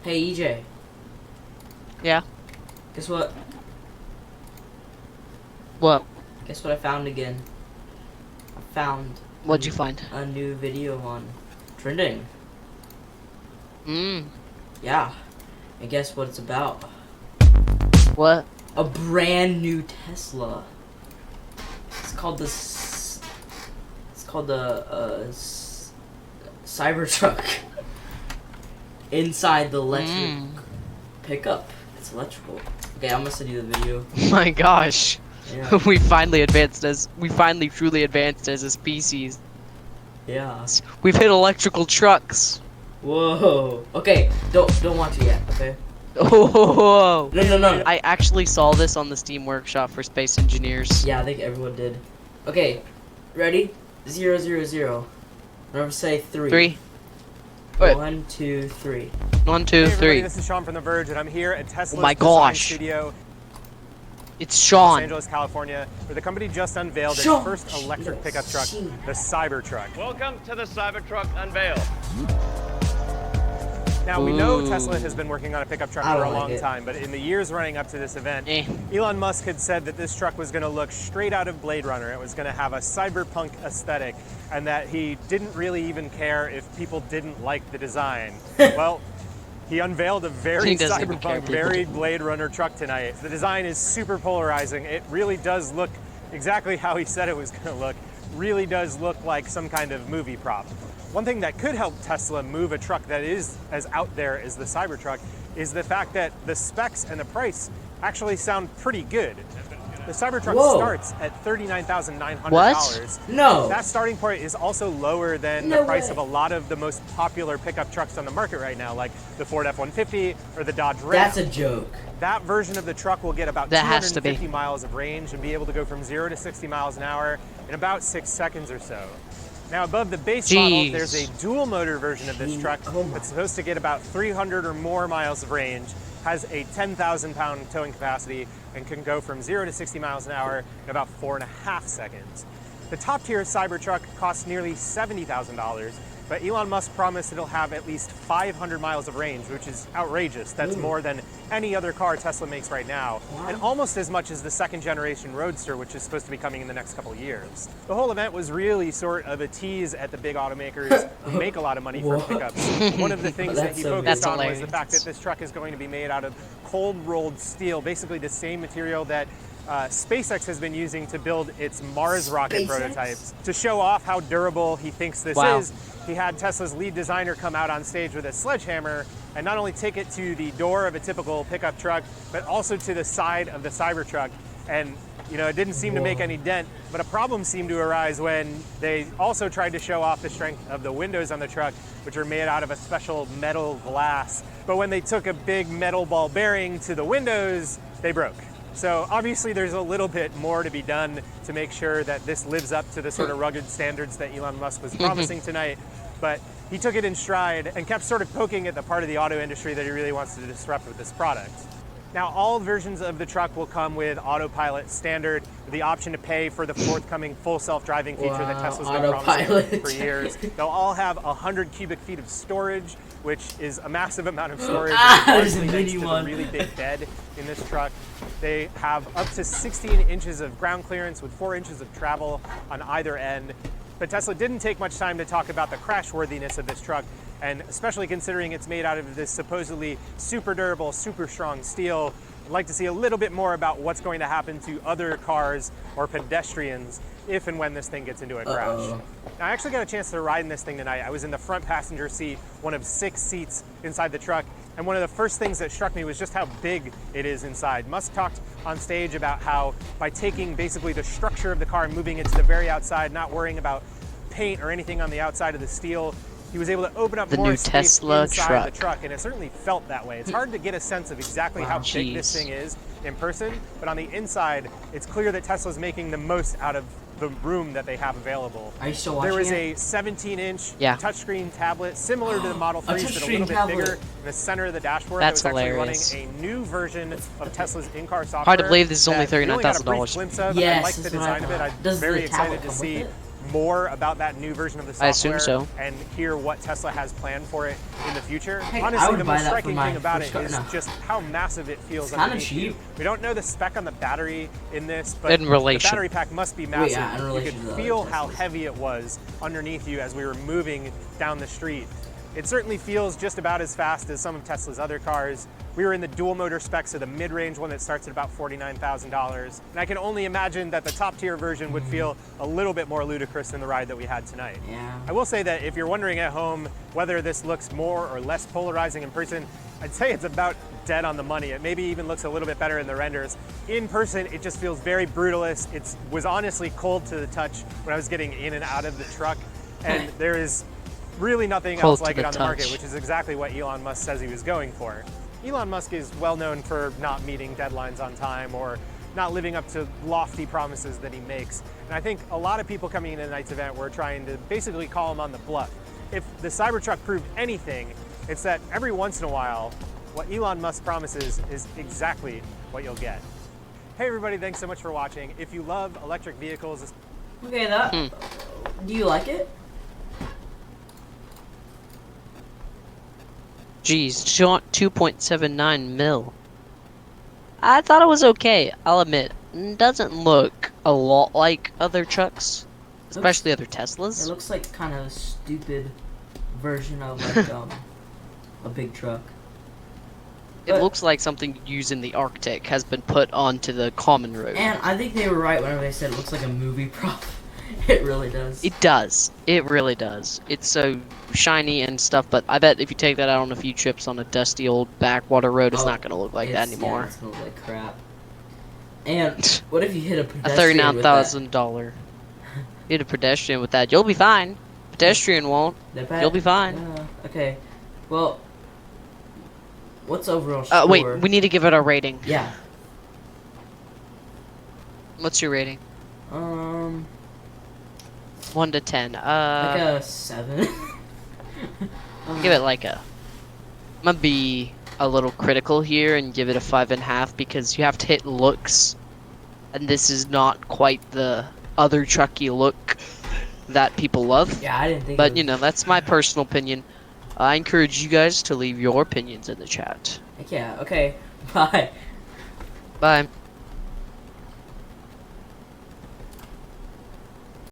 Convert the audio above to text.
Hey EJ, Yeah. guess what? What? Guess what I found again? I found What'd you find? a new video on trending. Mm. Yeah, and guess what it's about? What? A brand new Tesla. It's called the Cybertruck. Inside the electric pickup. It's electrical. Okay, I'm gonna send you the video. Oh my gosh. Yeah. we finally truly advanced as a species. Yeah. We've hit electrical trucks. Whoa. Okay, don't watch it yet, okay? Oh. No. I actually saw this on the Steam Workshop for Space Engineers. Yeah, I think everyone did. Okay, ready? 0, 0, 0. Remember to say 3. 3. 1, 2, 3. 1, 2, Hey everybody, 3. this is Sean from The Verge, and I'm here at Tesla's Oh my design gosh. studio It's in Los Sean. Angeles, California, where the company just unveiled its Sean. first electric pickup truck, the Cybertruck. Welcome to the Cybertruck unveil. Now, we know Ooh. Tesla has been working on a pickup truck I for a don't like long it. time, but in the years running up to this event, Eh. Elon Musk had said that this truck was going to look straight out of Blade Runner. It was going to have a cyberpunk aesthetic, and that he didn't really even care if people didn't like the design. Well, he unveiled a very He doesn't even care cyberpunk, if very people Blade Runner truck tonight. The design is super polarizing. It really does look exactly how he said it was going to look. Really does look like some kind of movie prop. One thing that could help Tesla move a truck that is as out there as the Cybertruck is the fact that the specs and the price actually sound pretty good. The Cybertruck Whoa. starts at $39,900. What? No. That starting point is also lower than No the price way. of a lot of the most popular pickup trucks on the market right now, like the Ford F-150 or the Dodge Ram. That's a joke. That version of the truck will get about That has to be. 250 miles of range and be able to go from 0 to 60 miles an hour in about 6 seconds or so. Now, above the base model, Jeez. there's a dual motor version of this truck Oh my. that's supposed to get about 300 or more miles of range, has a 10,000 pound towing capacity, and can go from 0 to 60 miles an hour in about 4.5 seconds. The top tier Cybertruck costs nearly $70,000, but Elon Musk promised it'll have at least 500 miles of range, which is outrageous. That's more than any other car Tesla makes right now, and almost as much as the second generation Roadster, which is supposed to be coming in the next couple of years. The whole event was really sort of a tease at the big automakers who make a lot of money from Whoa. pickups. One of the things that That's he so focused good. on was the That's fact that this truck is going to be made out of cold rolled steel, basically the same material that SpaceX has been using to build its Mars rocket SpaceX? prototypes. To show off how durable he thinks this Wow. is, he had Tesla's lead designer come out on stage with a sledgehammer and not only take it to the door of a typical pickup truck, but also to the side of the Cybertruck. And you know, it didn't seem to make any dent, but a problem seemed to arise when they also tried to show off the strength of the windows on the truck, which are made out of a special metal glass. But when they took a big metal ball bearing to the windows, they broke. So obviously there's a little bit more to be done to make sure that this lives up to the sort of rugged standards that Elon Musk was promising tonight. But he took it in stride and kept sort of poking at the part of the auto industry that he really wants to disrupt with this product. Now, all versions of the truck will come with autopilot standard, with the option to pay for the forthcoming full self-driving feature that Wow, Tesla's been promising autopilot. for years. They'll all have 100 cubic feet of storage, which is a massive amount of storage. There's a largely thanks mini to one. the really big bed in this truck. They have up to 16 inches of ground clearance with 4 inches of travel on either end. But Tesla didn't take much time to talk about the crashworthiness of this truck, and especially considering it's made out of this supposedly super durable, super strong steel, I'd like to see a little bit more about what's going to happen to other cars or pedestrians if and when this thing gets into a crash. Now, I actually got a chance to ride in this thing tonight. I was in the front passenger seat, one of 6 seats inside the truck, and one of the first things that struck me was just how big it is inside. Musk talked on stage about how by taking basically the structure of the car and moving it to the very outside, not worrying about paint or anything on the outside of the steel, he was able to open up The more new space Tesla inside truck. the truck, and it certainly felt that way. It's hard to get a sense of exactly how big this Jeez. thing is in person, but on the inside, it's clear that Tesla's making the most out of the room that they have available. Are you still watching There was it? a 17-inch Yeah. touchscreen tablet, similar to the Model 3s, but a touchscreen little bit tablet. bigger, in the center of the dashboard. That's that was hilarious. actually running a new version of Tesla's in-car software. Hard to believe this is only that we only got a brief $39,000. glimpse of, and I Yes, like the that's what I design of it. thought. I'm Does very the tablet excited to come see with it? more about that new version of the software I assume so. and hear what Tesla has planned for it in the future. Heck, I Honestly, would the buy most that for striking my thing about first it car. is No. just how massive it feels. It's kinda underneath you. cheap. We don't know the spec on the battery in this, but In relation. the battery pack must be massive. yeah, in you relation could to the other feel how Teslas. heavy it was underneath you as we were moving down the street. It certainly feels just about as fast as some of Tesla's other cars. We were in the dual motor specs of the mid-range one that starts at about $49,000. And I can only imagine that the top tier version would feel a little bit more ludicrous than the ride that we had tonight. Yeah. I will say that if you're wondering at home whether this looks more or less polarizing in person, I'd say it's about dead on the money. It maybe even looks a little bit better in the renders. In person, it just feels very brutalist. It was honestly cold to the touch when I was getting in and out of the truck. And there is really nothing Cold else to like the it on the market, touch. which is exactly what Elon Musk says he was going for. Elon Musk is well known for not meeting deadlines on time or not living up to lofty promises that he makes. And I think a lot of people coming into tonight's event were trying to basically call him on the bluff. If the Cybertruck proved anything, it's that every once in a while, what Elon Musk promises is exactly what you'll get. Hey everybody, thanks so much for watching. If you love electric vehicles, Okay, that. Do you like it? Geez, 2.79 mil. I thought it was okay, I'll admit. It doesn't look a lot like other trucks, especially other It Teslas. looks like kind of a stupid version of like a big truck. It but- looks like something used in the Arctic has been put onto the common road. And I think they were right whenever they said it looks like a movie prop. It really does. It does. It really does. It's so shiny and stuff, but I bet if you take that out on a few trips on a dusty old backwater road, it's Oh, not going to look like that Yeah, anymore. it smells like crap. And what if you hit a A pedestrian with that? $39,000. Hit a pedestrian with that, you'll be fine. Pedestrian won't. You'll be fine. Yeah, okay. Well, what's overall score? Wait, we need to give it a rating. Yeah. What's your rating? 1 to 10. Like a 7. Give it like a. I'm gonna be a little critical here and give it a 5.5 because you have to hit looks, and this is not quite the other trucky look that people love. Yeah, I didn't think. But you know, that's my personal opinion. I encourage you guys to leave your opinions in the chat. Yeah. Okay. Bye. Bye.